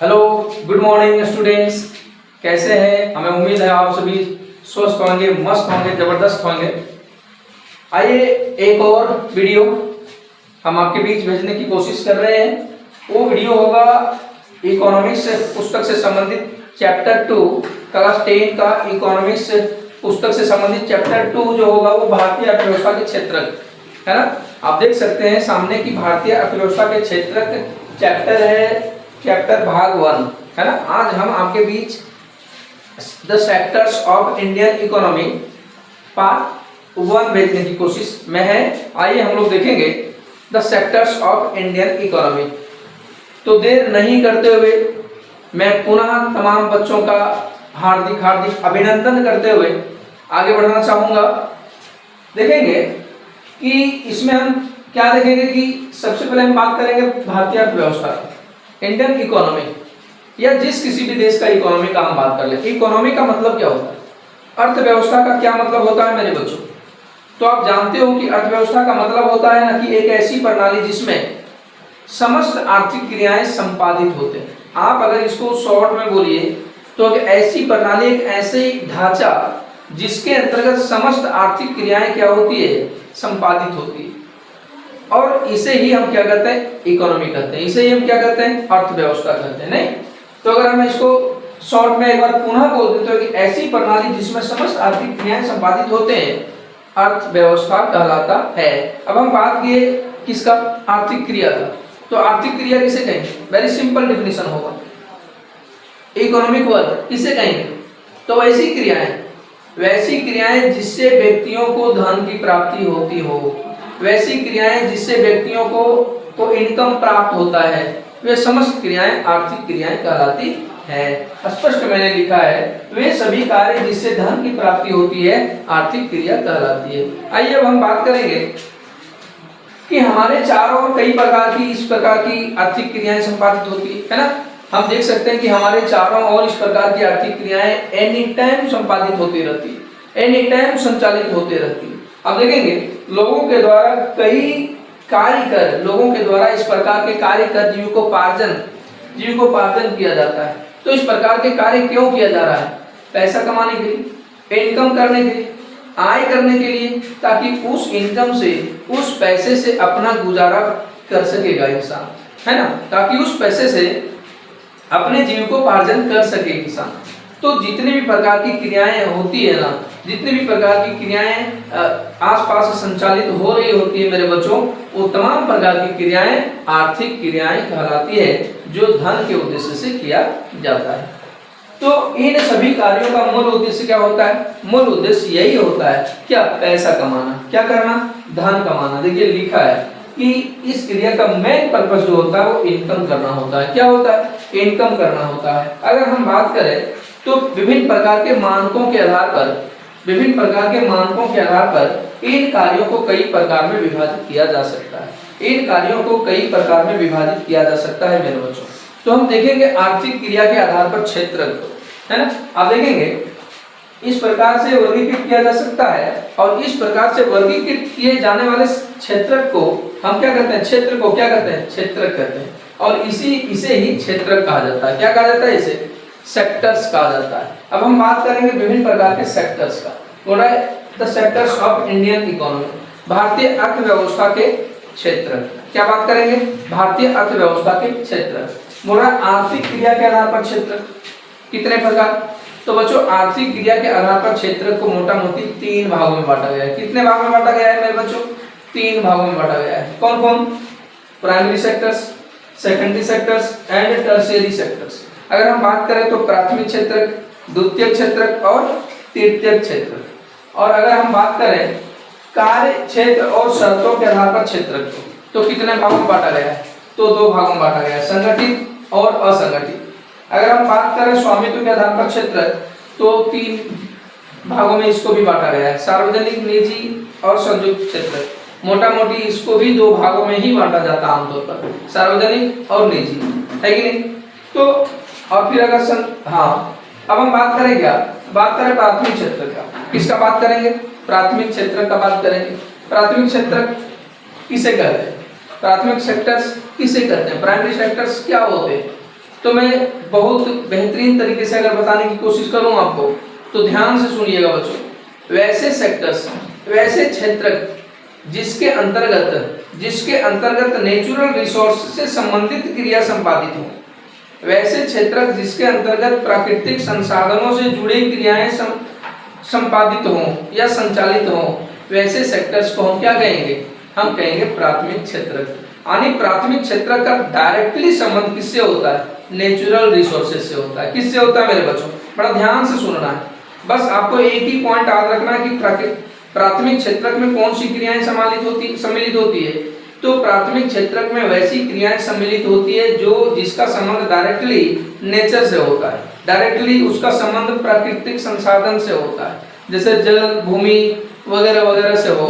Hello, good morning students. कैसे हैं? हमें उम्मीद है आप सभी स्वस्थ होंगे, मस्त होंगे, जबरदस्त होंगे। आइए एक और वीडियो हम आपके बीच भेजने की कोशिश कर रहे हैं। वो वीडियो होगा इकोनॉमिक्स पुस्तक से संबंधित चैप्टर 2 क्लास 10 का इकोनॉमिक्स पुस्तक से संबंधित चैप्टर 2 जो होगा वो भारतीय अर्थव्यवस्था के क्षेत्रक है ना। आप देख सकते हैं सामने की भारतीय अर्थव्यवस्था के क्षेत्रक चैप्टर है, चैप्टर भाग 1 है ना। आज हम आपके बीच the sectors of Indian economy part 1 भेजने की कोशिश में है। आइए हम लोग देखेंगे the sectors of Indian economy. तो देर नहीं करते हुए मैं पुनः तमाम बच्चों का हार्दिक हार्दिक अभिनंदन करते हुए आगे बढ़ना चाहूंगा। देखेंगे कि इसमें हम क्या देखेंगे कि सबसे पहले हम बात करेंगे भारतीय अर्थव्यवस्था, इंडियन इकोनॉमी, या जिस किसी भी देश का इकोनॉमी का हम बात कर ले। इकोनॉमी का मतलब क्या होता है, अर्थव्यवस्था का क्या मतलब होता है मेरे बच्चों? तो आप जानते हो कि अर्थव्यवस्था का मतलब होता है ना कि एक ऐसी प्रणाली जिसमें समस्त आर्थिक क्रियाएं संपादित होते हैं। आप अगर इसको शॉर्ट में बोलिए तो एक ऐसी प्रणाली, एक ऐसे ढांचा जिसके अंतर्गत समस्त आर्थिक क्रियाएं क्या होती है, संपादित होती है। और इसे ही हम क्या कहते हैं, इकोनॉमी कहते हैं। इसे ही हम क्या कहते हैं, अर्थव्यवस्था कहते हैं। नहीं तो अगर हम इसको शॉर्ट में एक बार पुनः बोल देते हो कि ऐसी प्रणाली जिसमें समस्त आर्थिक क्रियाएं संपादित होते हैं, अर्थव्यवस्था कहलाता है। अब हम बात किए किसका, आर्थिक क्रिया का। तो आर्थिक क्रिया किसे कहेंगे? वेरी सिंपल डिफिनेशन होगा, इकोनॉमिक वर्क किसे कहेंगे? तो वैसी क्रियाएं जिससे व्यक्तियों को धन की प्राप्ति होती हो, वैसी क्रियाएं जिससे व्यक्तियों को इनकम प्राप्त होता है, वे समस्त क्रियाएं आर्थिक क्रियाएं कहलाती है। स्पष्ट मैंने लिखा है, वे सभी कार्य जिससे धन की प्राप्ति होती है आर्थिक क्रिया कहलाती है। आइए अब हम बात करेंगे कि हमारे चारों ओर कई प्रकार की इस प्रकार की आर्थिक क्रियाएं संपादित होती है ना। हम देख सकते हैं कि हमारे चारों ओर इस प्रकार की आर्थिक क्रियाएं एनी टाइम संपादित होती रहती है, एनी टाइम संचालित होती रहती है। अब देखेंगे लोगों के द्वारा कई कार्य कर, लोगों के द्वारा इस प्रकार के कार्य कर जीविकोपार्जन किया जाता है। तो इस प्रकार के कार्य क्यों किया जा रहा है? पैसा कमाने के लिए, इनकम करने के लिए, आय करने के लिए, ताकि उस इनकम से, उस पैसे से अपना गुजारा कर सकेगा इंसान, है ना। ताकि उस पैसे से अपने जीविकोपार्जन कर सके किसान। तो जितने भी प्रकार की क्रियाएं होती है ना, जितने भी प्रकार की क्रियाएं आसपास संचालित हो रही होती है मेरे बच्चों, वो तमाम प्रकार की क्रियाएं आर्थिक क्रियाएं कहलाती है, जो धन के उद्देश्य से किया जाता है। तो इन सभी कार्यों का मूल उद्देश्य क्या होता है? मूल उद्देश्य यही होता है, क्या? पैसा कमाना। क्या करना? धन कमाना। देखिए लिखा है कि इस क्रिया का मेन पर्पस जो होता है वो इनकम करना होता है। क्या होता है? इनकम करना होता है। अगर हम बात करें तो विभिन्न प्रकार के मानकों के आधार पर इन कार्यों को कई प्रकार में विभाजित किया जा सकता है। मेरे बच्चों, तो हम देखेंगे आर्थिक क्रिया के आधार पर क्षेत्रक को, है ना। आप देखेंगे इस प्रकार से वर्गीकृत किया जा सकता है, और इस प्रकार से वर्गीकृत किए जाने वाले क्षेत्रक को हम क्या कहते हैं? क्षेत्र को क्या कहते हैं? क्षेत्रक कहते हैं। और इसे ही क्षेत्रक कहा जाता है। क्या कहा जाता है? इसे सेक्टर्स कहा जाता है। अब हम बात करेंगे विभिन्न प्रकार के सेक्टर्स का। बोला है the sectors of Indian economy, भारतीय अर्थव्यवस्था के क्षेत्र। क्या बात करेंगे? भारतीय अर्थव्यवस्था के क्षेत्र। बोला आर्थिक क्रिया के आधार पर क्षेत्र कितने प्रकार? तो बच्चों आर्थिक क्रिया के आधार पर क्षेत्र को मोटा मोटी 3 भागों में बांटा गया है। कितने भागों में बांटा गया है मेरे बच्चों? 3 भागों में बांटा गया है। कौन कौन? Primary sectors, secondary sectors and tertiary sectors. अगर हम बात करें तो प्राथमिक क्षेत्र, द्वितीय क्षेत्र और तृतीय क्षेत्र। और अगर हम बात करें कार्य क्षेत्र और शर्तों के आधार पर क्षेत्र तो कितने भागों में बांटा गया है? तो 2 भागों में बांटा गया है, संगठित और असंगठित। अगर हम बात करें स्वामित्व के आधार पर क्षेत्र तो 3 भागों में इसको भी बांटा गया है, सार्वजनिक, निजी और संयुक्त क्षेत्र। मोटा मोटी इसको भी 2 भागों में ही बांटा जाता है आमतौर पर, सार्वजनिक और निजी, है कि नहीं। तो और फिर अगर अब हम बात करें क्या? बात करें प्राथमिक क्षेत्र का। किसका बात करेंगे? प्राथमिक क्षेत्र का बात करेंगे। प्राथमिक क्षेत्र किसे कहते हैं? प्राथमिक सेक्टर्स किसे कहते हैं? प्राइमरी सेक्टर्स क्या होते हैं? तो मैं बहुत बेहतरीन तरीके से अगर बताने की कोशिश करूं आपको, तो ध्यान से सुनिएगा बच्चों। वैसे सेक्टर्स, वैसे क्षेत्र जिसके अंतर्गत नेचुरल रिसोर्स से संबंधित क्रिया संपादित हो, वैसे क्षेत्र जिसके अंतर्गत प्राकृतिक संसाधनों से जुड़ी क्रियाएं संपादित हो या संचालित हो, वैसे सेक्टर्स को हम क्या कहेंगे? हम कहेंगे प्राथमिक क्षेत्र। यानी प्राथमिक क्षेत्र का डायरेक्टली संबंध किससे होता है? नेचुरल रिसोर्सेज से होता है। किससे होता है मेरे बच्चों? बड़ा ध्यान से सुनना है, बस आपको एक ही पॉइंट याद रखना है कि प्राथमिक क्षेत्रक में कौन सी क्रियाएं सम्मिलित होती है। तो प्राथमिक क्षेत्रक में वैसी क्रियाएं सम्मिलित होती है जो जिसका संबंध डायरेक्टली नेचर से होता है, डायरेक्टली उसका संबंध प्राकृतिक संसाधन से होता है, जैसे जल, भूमि वगैरह वगैरह से हो।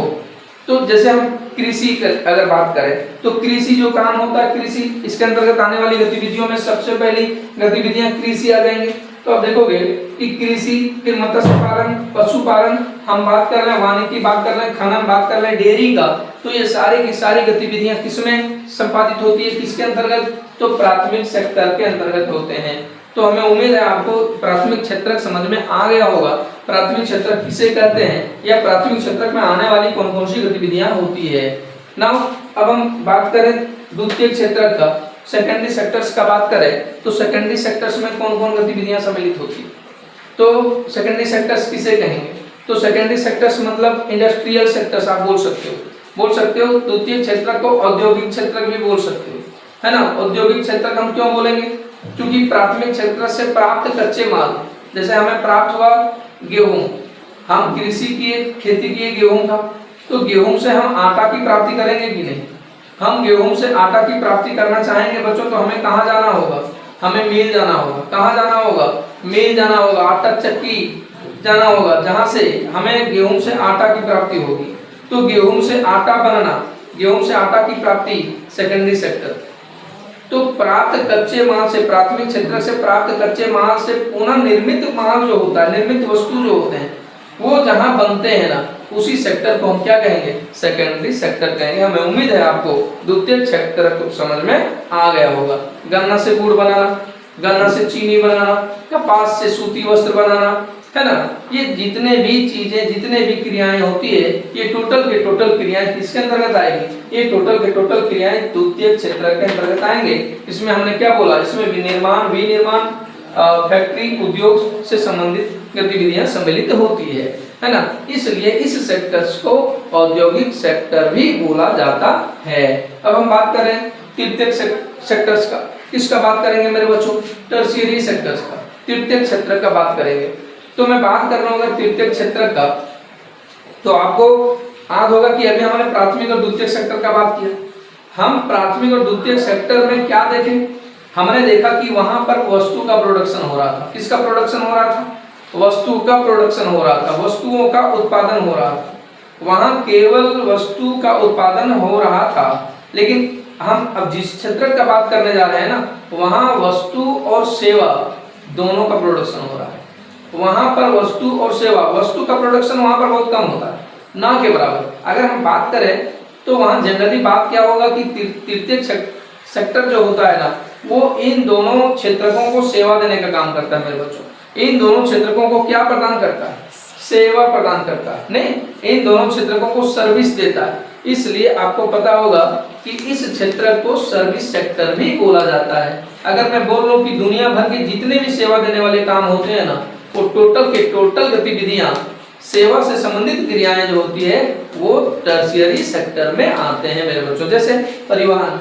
तो जैसे हम कृषि अगर बात करें तो कृषि जो काम होता है, कृषि इसके अंतर्गत आने वाली गतिविधियों में सबसे पहली गतिविधियां कृषि आ जाएंगी। तो आप देखोगे कि कृषि, फिर मत्स्य पालन, पशुपालन, हम बात कर रहे हैं वानिकी, बात कर रहे हैं खनन, बात कर रहे हैं डेयरी का, तो ये सारी की सारी गतिविधियां किसमें संपादित होती है? किसके अंतर्गत? तो प्राथमिक सेक्टर के अंतर्गत होते हैं। तो हमें उम्मीद है आपको प्राथमिक क्षेत्र समझ में आ गया होगा। प्राथमिक क्षेत्र किसे कहते हैं या प्राथमिक क्षेत्र में आने वाली कौन कौन सी गतिविधियां होती है। नाउ अब हम बात करें द्वितीय क्षेत्र का, सेकेंडरी सेक्टर्स का बात करें तो सेकेंडरी सेक्टर्स में कौन कौन गतिविधियां सम्मिलित होती है? तो सेकेंडरी सेक्टर्स किसे कहेंगे? तो सेकेंडरी सेक्टर्स मतलब इंडस्ट्रियल सेक्टर्स आप बोल सकते हो। द्वितीय क्षेत्र को औद्योगिक क्षेत्र भी बोल सकते हो, है ना। औद्योगिक क्षेत्र हम क्यों बोलेंगे? क्योंकि प्राथमिक क्षेत्र से प्राप्त कच्चे माल, जैसे हमें प्राप्त हुआ गेहूं, हम कृषि किए, खेती किए गेहूं का, तो गेहूं से हम आटा की प्राप्ति करेंगे कि नहीं? हम गेहूं से आटा की प्राप्ति करना चाहेंगे बच्चों, तो हमें कहाँ जाना होगा? हमें मिल जाना होगा। कहाँ जाना होगा? मिल जाना होगा, आटा चक्की जाना होगा, जहां से हमें गेहूं से आटा की प्राप्ति होगी। तो गेहूं से आटा बनना, गेहूं से आटा की प्राप्ति सेकेंडरी सेक्टर। तो प्राप्त कच्चे माल से, प्राथमिक क्षेत्र से प्राप्त कच्चे माल से पुनः निर्मित माल जो होता है, निर्मित वस्तु जो होते हैं, वो जहां बनते हैं ना, उसी सेक्टर को हम क्या कहेंगे? सेकेंडरी सेक्टर कहेंगे। हमें उम्मीद है आपको द्वितीय क्षेत्र को समझ में आ गया होगा। गन्ना से गुड़ बनाना, गन्ना से चीनी बनाना, कपास से सूती वस्त्र बनाना, है ना, ये जितने भी चीजें, जितने भी क्रियाएं होती है, ये टोटल के टोटल क्रियाएं किसके अंतर्गत आएगी? ये टोटल के टोटल क्रियाएं द्वितीय क्षेत्र के अंतर्गत आएंगे। इसमें हमने क्या बोला? इसमें विनिर्माण, फैक्ट्री, उद्योग से संबंधित गतिविधियां सम्मिलित होती है ना। इसलिए इस सेक्टर्स को औद्योगिक सेक्टर भी बोला जाता है। अब हम बात करें तृतीयक सेक्टर्स का। किसका बात करेंगे मेरे बच्चों? टर्शियरी सेक्टर्स का, तृतीयक क्षेत्र का बात करेंगे। तो मैं बात कर रहा हूँ अगर तृतीयक क्षेत्र का, तो आपको याद होगा कि अभी हमने प्राथमिक और द्वितीयक सेक्टर का बात किया। हम प्राथमिक और द्वितीयक सेक्टर में क्या देखें? हमने देखा कि वहां पर वस्तु का प्रोडक्शन हो रहा था। किसका प्रोडक्शन हो रहा था? वस्तु का प्रोडक्शन हो रहा था, वस्तुओं का उत्पादन हो रहा था। वहां केवल वस्तु का उत्पादन हो रहा था। लेकिन हम अब जिस क्षेत्र का बात करने जा रहे हैं ना, वहां वस्तु और सेवा दोनों का प्रोडक्शन हो रहा है। वहां पर वस्तु और सेवा, वस्तु का प्रोडक्शन वहां पर बहुत कम होता है, ना के बराबर। अगर हम बात करें तो वहां जनरली बात क्या होगा कि तृतीय सेक्टर जो होता है ना, वो इन दोनों क्षेत्रकों को सेवा देने का काम करता है मेरे बच्चों। इन दोनों क्षेत्रकों को क्या प्रदान करता है? सेवा प्रदान करता है, नहीं, इन दोनों क्षेत्रकों को सर्विस देता है। इसलिए आपको पता होगा कि इस क्षेत्र को सर्विस सेक्टर भी बोला जाता है। अगर मैं बोल रहा हूँ कि दुनिया भर के जितने भी सेवा देने वाले काम होते हैं ना, वो टोटल के टोटल गतिविधियां, सेवा से संबंधित क्रियाएं जो होती है, वो टर्शियरी सेक्टर में आते हैं मेरे बच्चों। जैसे परिवहन,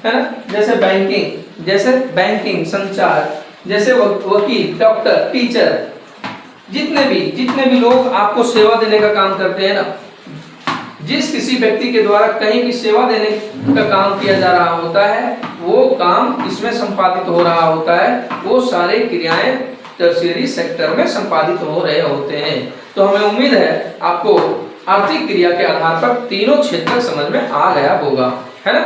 है ना, जैसे बैंकिंग, संचार, जैसे वकील, डॉक्टर, टीचर, जितने भी लोग आपको सेवा देने का काम करते हैं ना, जिस किसी व्यक्ति के द्वारा कहीं भी सेवा देने का काम किया जा रहा होता है, वो काम इसमें संपादित हो रहा होता है, वो सारे क्रियाएं टर्शियरी सेक्टर में संपादित हो रहे होते हैं। तो हमें उम्मीद है आपको आर्थिक क्रिया के आधार पर तीनों क्षेत्र समझ में आ गया होगा, है ना।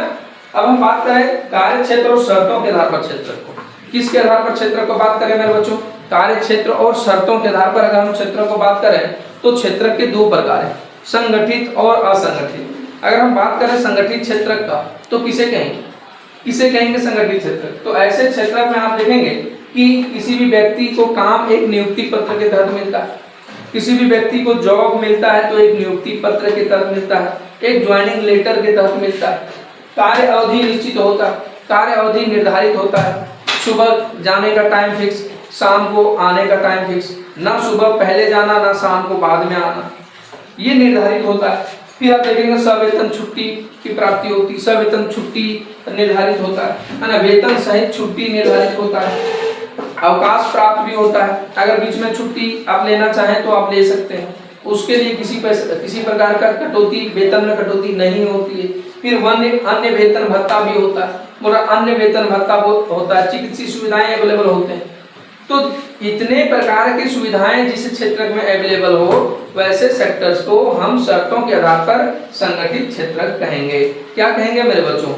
अब हम बात करें कार्य क्षेत्र और शर्तों के आधार पर क्षेत्र को। किसके आधार पर क्षेत्र को बात करें मेरे बच्चों? कार्य क्षेत्र और शर्तों के आधार पर अगर हम क्षेत्र को बात करें तो क्षेत्र के दो प्रकार हैं, संगठित और असंगठित। अगर हम बात करें संगठित क्षेत्र का तो किसे कहेंगे? किसे कहेंगे? संगठित क्षेत्रक। तो ऐसे क्षेत्रक में आप देखेंगे कि किसी भी व्यक्ति को काम एक नियुक्ति पत्र के तहत मिलता है, किसी भी व्यक्ति को जॉब मिलता है तो एक नियुक्ति पत्र के तहत मिलता है, एक ज्वाइनिंग लेटर के तहत मिलता है, कार्य अवधि निश्चित होता है, कार्य अवधि निर्धारित होता है, सुबह जाने का टाइम फिक्स, शाम को आने का टाइम फिक्स, ना सुबह पहले जाना ना शाम को बाद में आना, ये निर्धारित होता है। फिर आप देखेंगे सवेतन छुट्टी की प्राप्ति होती, सवेतन छुट्टी निर्धारित होता है ना, वेतन सहित छुट्टी निर्धारित होता है, अवकाश प्राप्त भी होता है, अगर बीच में छुट्टी आप लेना चाहें तो आप ले सकते हैं, उसके लिए किसी प्रकार का कटौती, वेतन में कटौती नहीं होती है। फिर अन्य वेतन भत्ता भी होता है, पूरा अन्य वेतन भत्ता होता है, चिकित्सीय सुविधाएं अवेलेबल होते हैं। तो इतने प्रकार की सुविधाएं जिस क्षेत्र में अवेलेबल हो वैसे सेक्टर्स को हम शर्तों के आधार पर संगठित क्षेत्र कहेंगे। क्या कहेंगे मेरे बच्चों?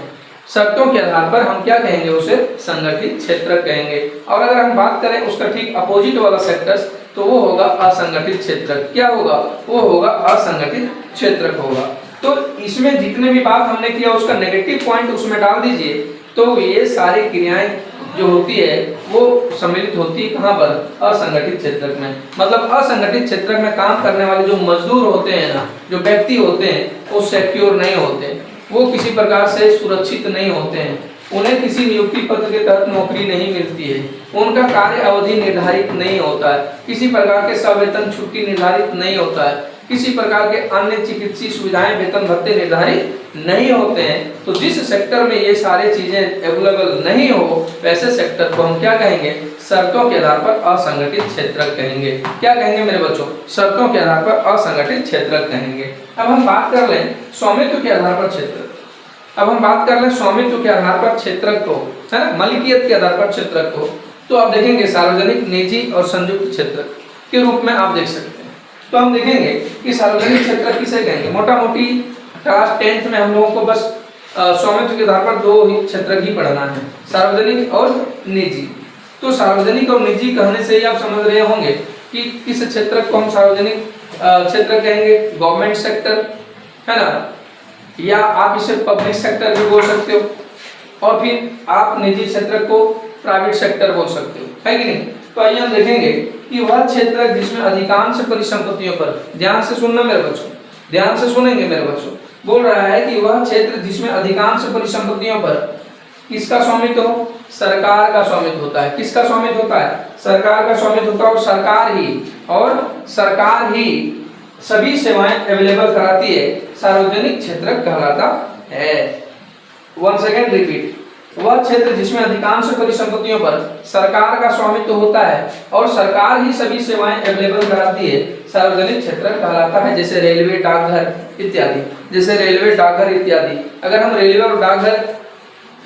शर्तों के आधार पर हम क्या कहेंगे? उसे संगठित क्षेत्र कहेंगे। और अगर हम बात करें उसका ठीक अपोजिट वाला सेक्टर्स तो वो होगा असंगठित क्षेत्र। क्या होगा? वो होगा असंगठित क्षेत्र होगा। तो इसमें जितने भी बात हमने किया उसका नेगेटिव पॉइंट उसमें डाल दीजिए, तो ये सारी क्रियाएं जो होती है वो सम्मिलित होती है कहाँ पर? असंगठित क्षेत्र में। मतलब असंगठित क्षेत्र में काम करने वाले जो मजदूर होते हैं ना, जो व्यक्ति होते हैं, वो सिक्योर नहीं होते, वो किसी प्रकार से सुरक्षित नहीं होते हैं, उन्हें किसी नियुक्ति पत्र के तहत नौकरी नहीं मिलती है, उनका कार्य अवधि निर्धारित नहीं होता है, किसी प्रकार के सवेतन छुट्टी निर्धारित नहीं होता है, किसी प्रकार के अन्य चिकित्सीय सुविधाएं वेतन भत्ते निर्धारित नहीं होते हैं। तो जिस सेक्टर में ये सारी चीजें अवेलेबल नहीं हो वैसे सेक्टर को हम क्या कहेंगे? शर्तों के आधार पर असंगठित क्षेत्र कहेंगे। क्या कहेंगे मेरे बच्चों? शर्तों के आधार पर असंगठित क्षेत्र कहेंगे। अब हम बात कर लें स्वामित्व के आधार पर क्षेत्र। अब हम बात कर लें स्वामित्व के आधार पर क्षेत्र को, है ना, मलिकियत के आधार पर क्षेत्र को, तो आप देखेंगे सार्वजनिक, निजी और संयुक्त क्षेत्र के रूप में आप देख सकते हैं। तो हम देखेंगे कि सार्वजनिक क्षेत्र किसे कहेंगे? मोटा मोटी क्लास 10th में हम लोगों को बस स्वामित्व के आधार पर दो ही क्षेत्र ही पढ़ना है, सार्वजनिक और निजी। तो सार्वजनिक और निजी कहने से ही आप समझ रहे होंगे कि किस क्षेत्र को हम सार्वजनिक क्षेत्र कहेंगे? गवर्नमेंट सेक्टर, है ना, या आप इसे पब्लिक सेक्टर भी बोल सकते हो, और फिर आप निजी क्षेत्र को प्राइवेट सेक्टर बोल सकते हो, है कि नहीं? तो आइए हम देखेंगे कि वह क्षेत्र जिसमें अधिकांश परिसंपत्तियों पर, ध्यान से सुनना मेरे बच्चों, ध्यान से सुनेंगे मेरे बच्चों, बोल रहा है कि वह क्षेत्र जिसमें अधिकांश परिसंपत्तियों पर किसका स्वामित्व हो? सरकार का स्वामित्व होता है। किसका स्वामित्व होता है? सरकार का स्वामित्व होता है, और सरकार ही सभी सेवाएं अवेलेबल कराती है, सार्वजनिक क्षेत्र कहलाता है। वन सेकेंड रिपीट, वह क्षेत्र जिसमें अधिकांश परिसंपत्तियों पर सरकार का स्वामित्व होता है और सरकार ही सभी सेवाएं अवेलेबल कराती है, सार्वजनिक क्षेत्र कहलाता है। जैसे रेलवे, डाकघर इत्यादि, जैसे रेलवे, डाकघर इत्यादि। अगर हम रेलवे और डाकघर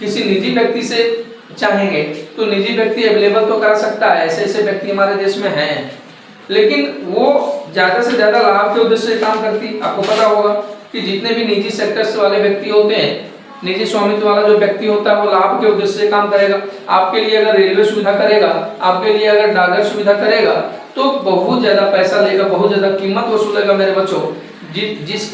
किसी निजी व्यक्ति से चाहेंगे तो निजी व्यक्ति अवेलेबल तो कर सकता है, ऐसे ऐसे व्यक्ति हमारे देश में हैं, लेकिन वो ज्यादा से ज्यादा लाभ के उद्देश्य से काम करती। आपको पता होगा कि जितने भी निजी सेक्टर्स वाले व्यक्ति होते हैं, निजी स्वामित्व वाला जो व्यक्ति होता है वो लाभ के उद्देश्य से काम करेगा। आपके लिए अगर रेलवे सुविधा करेगा, आपके लिए अगर डाकघर सुविधा करेगा तो बहुत ज्यादा पैसा लेगा, बहुत ज्यादा कीमत वसूलेगा मेरे बच्चों। जिस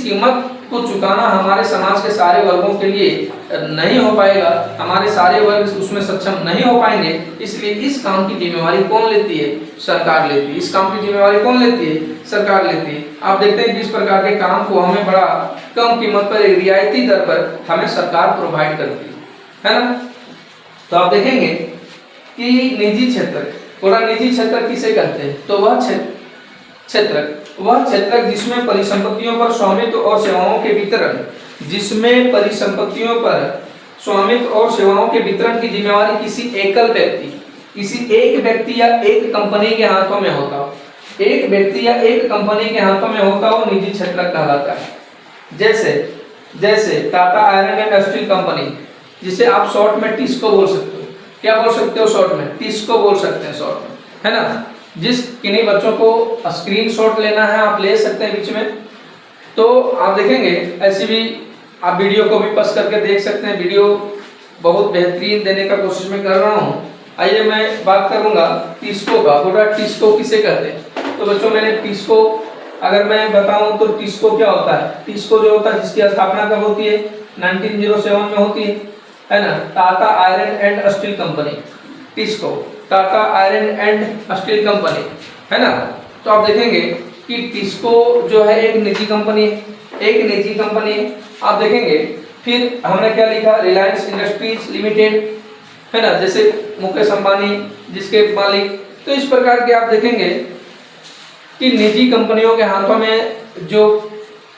कीमत को चुकाना हमारे समाज के सारे वर्गों के लिए नहीं हो पाएगा, हमारे सारे वर्ग उसमें सक्षम नहीं हो पाएंगे, इसलिए इस काम की जिम्मेवारी कौन लेती है? सरकार लेती है। इस काम की जिम्मेवारी कौन लेती है? सरकार लेती है। आप देखते हैं कि इस प्रकार के काम को हमें बड़ा कम कीमत पर, रियायती दर पर हमें सरकार प्रोवाइड करती है ना। तो आप देखेंगे कि निजी क्षेत्र, पूरा निजी क्षेत्र किसे कहते हैं? तो वह क्षेत्र जिसमें परिसंपत्तियों पर स्वामित्व और सेवाओं के वितरण, जिसमें परिसंपत्तियों पर स्वामित्व और सेवाओं के वितरण की जिम्मेवारी किसी एकल व्यक्ति, किसी एक व्यक्ति या एक कंपनी के हाथों में होता हो, एक व्यक्ति या एक कंपनी के हाथों में होता हो, निजी क्षेत्र कहलाता है। जैसे Tata iron and steel company, जिसे आप शॉर्ट में टिस्को बोल सकते हो। क्या बोल सकते हो शॉर्ट में? टिस्को बोल सकते हैं शॉर्ट में, है ना। जिस किन्हीं बच्चों को स्क्रीनशॉट लेना है आप ले सकते हैं बीच में, तो आप देखेंगे ऐसी भी आप वीडियो को भी पस करके देख सकते हैं। वीडियो बहुत बेहतरीन देने का कोशिश मैं कर रहा हूँ। आइए मैं बात करूंगा टिस्को का। पूरा टिस्को किसे कहते हैं? तो बच्चों मैंने टिस्को अगर मैं बताऊं तो टिस्को क्या होता है? टिस्को जो होता है जिसकी स्थापना कब होती है? 1907 में होती है। है ना, Tata iron and steel company, TISCO, Tata iron and steel company, है ना। तो आप देखेंगे कि टिस्को जो है एक निजी कंपनी है, आप देखेंगे। फिर हमने क्या लिखा, रिलायंस इंडस्ट्रीज लिमिटेड, है ना, जैसे मुकेश अंबानी जिसके मालिक। तो इस प्रकार के आप देखेंगे कि निजी कंपनियों के हाथों में जो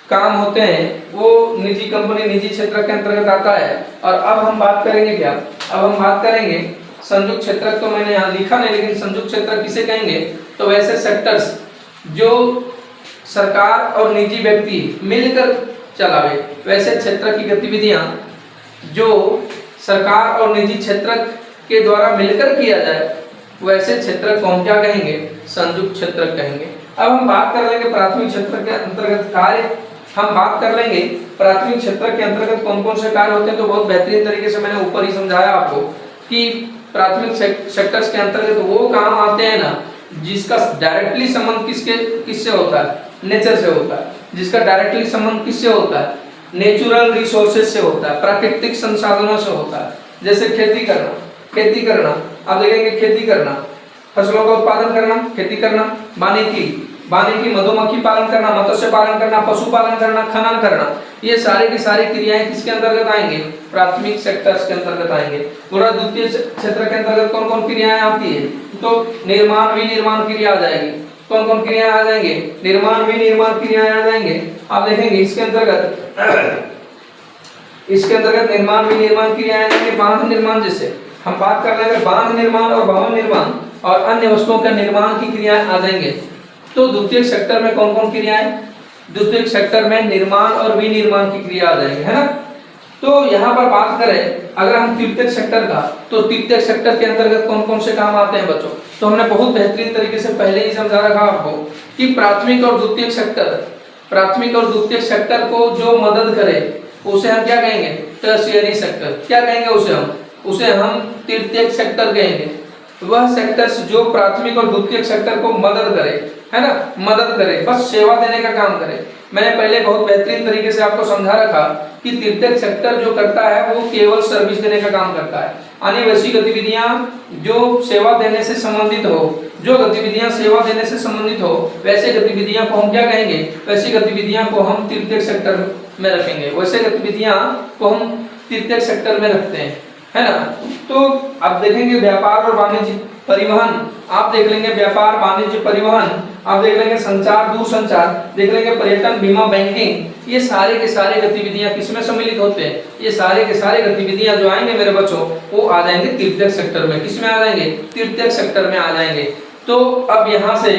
काम होते हैं वो निजी कंपनी, निजी क्षेत्र के अंतर्गत आता है। और अब हम बात करेंगे क्या, अब हम बात करेंगे संयुक्त क्षेत्र। तो मैंने यहाँ लिखा नहीं, लेकिन संयुक्त क्षेत्र किसे कहेंगे, तो वैसे सेक्टर्स जो सरकार और निजी व्यक्ति मिलकर चलावे, वैसे क्षेत्र की गतिविधियां जो सरकार और निजी क्षेत्र के द्वारा मिलकर किया जाए, वैसे क्षेत्र को हम क्या कहेंगे, संयुक्त क्षेत्र कहेंगे। अब हम बात कर लेंगे प्राथमिक क्षेत्र के अंतर्गत कार्य, हम बात कर लेंगे प्राथमिक क्षेत्र के अंतर्गत कौन कौन से कार्य होते हैं। तो बहुत बेहतरीन तरीके से मैंने ऊपर ही समझाया आपको कि प्राथमिक सेक्टर्स के अंतर्गत वो काम आते हैं ना जिसका डायरेक्टली संबंध किससे होता है, नेचर से होता है। जिसका डायरेक्टली संबंध किससे होता है, नेचुरल रिसोर्सेज से होता है, प्राकृतिक संसाधनों से होता है। जैसे खेती करना, आप देखेंगे खेती करना, फसलों का उत्पादन करना, खेती करना, वानिकी, मधुमक्खी पालन करना, मत्स्य पालन करना, पशुपालन करना, खनन करना, ये सारे की सारी क्रियाएं किसके अंतर्गत आएंगे, प्राथमिक सेक्टर्स के अंतर्गत आएंगे। पूरा द्वितीय क्षेत्र के अंतर्गत कौन कौन क्रियाएं आती है, तो निर्माण विनिर्माण क्रिया आ जाएगी। कौन कौन क्रियाएं आ जाएंगे, निर्माण विनिर्माण क्रियाएं आ जाएंगे। आप देखेंगे इसके अंतर्गत निर्माण विनिर्माण क्रियाएं आ जाएंगे। बांध निर्माण, जैसे हम बात कर रहे हैं बांध निर्माण और भवन निर्माण और अन्य वस्तुओं के निर्माण की क्रियाएं आ जाएंगे। तो द्वितीय सेक्टर में कौन कौन क्रियाएं, द्वितीय सेक्टर में निर्माण और विनिर्माण की क्रिया आ जाएंगे, है ना। तो यहाँ पर बात करें अगर हम तृतीय सेक्टर का, तो तृतीय सेक्टर के अंतर्गत कौन कौन से काम आते हैं बच्चों। तो हमने बहुत बेहतरीन तरीके से पहले ही समझा रखा आपको कि प्राथमिक और द्वितीय सेक्टर को जो मदद करे उसे हम क्या कहेंगे, टर्शियरी सेक्टर। क्या कहेंगे उसे हम तृतीय सेक्टर कहेंगे। वह सेक्टर्स जो प्राथमिक और द्वितीय सेक्टर को मदद करे, है ना, मदद करे, बस सेवा देने का काम करे। मैंने पहले बहुत बेहतरीन तरीके से आपको समझा रखा कि तृतीय सेक्टर जो करता है वो केवल सर्विस देने का काम करता है। यानी वैसी गतिविधियां जो सेवा देने से संबंधित हो, वैसे गतिविधियां को हम क्या कहेंगे, वैसी गतिविधियां को हम तृतीय सेक्टर में रखेंगे। वैसे गतिविधियां को हम तृतीय सेक्टर में रखते हैं, है ना। तो आप देखेंगे व्यापार और वाणिज्य परिवहन, आप देख लेंगे व्यापार वाणिज्य परिवहन, आप देख लेंगे संचार दूरसंचार, देख लेंगे पर्यटन बीमा बैंकिंग। ये सारे के सारे गतिविधियां किसमें सम्मिलित होते हैं, ये सारे के सारे गतिविधियां जो आएंगे मेरे बच्चों वो आ जाएंगे तृतीय सेक्टर में। किसमें आ जाएंगे, तृतीय सेक्टर में आ जाएंगे। तो अब यहाँ से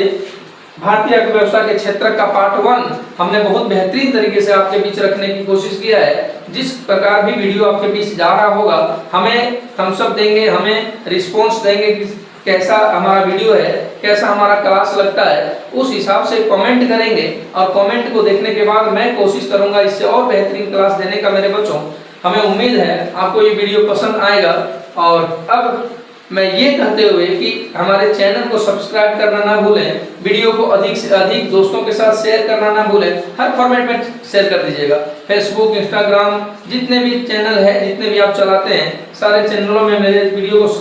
भारतीय अर्थव्यवस्था के क्षेत्र का पार्ट 1 हमने बहुत बेहतरीन तरीके से आपके बीच रखने की कोशिश किया है। जिस प्रकार भी वीडियो आपके बीच जा रहा होगा, हमें थम्स अप देंगे, हमें रिस्पॉन्स देंगे कि कैसा हमारा वीडियो है, कैसा हमारा क्लास लगता है, उस हिसाब से कमेंट करेंगे। और कमेंट को देखने के बाद मैं कोशिश करूंगा इससे और बेहतरीन क्लास देने का। मेरे बच्चों, हमें उम्मीद है आपको ये वीडियो पसंद आएगा। और अब मैं ये कहते हुए कि हमारे चैनल को सब्सक्राइब करना ना भूलें, वीडियो को अधिक से अधिक दोस्तों के साथ शेयर करना ना भूलें। हर फॉर्मेट में शेयर कर दीजिएगा, फेसबुक, इंस्टाग्राम, जितने भी चैनल है, जितने भी आप चलाते हैं, सारे चैनलों में मेरे वीडियो को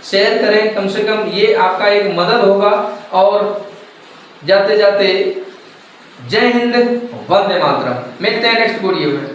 शेयर करें। कम से कम ये आपका एक मदद होगा। और जाते जाते जय हिंद, वंदे मातरम। मिलते हैं नेक्स्ट वीडियो में।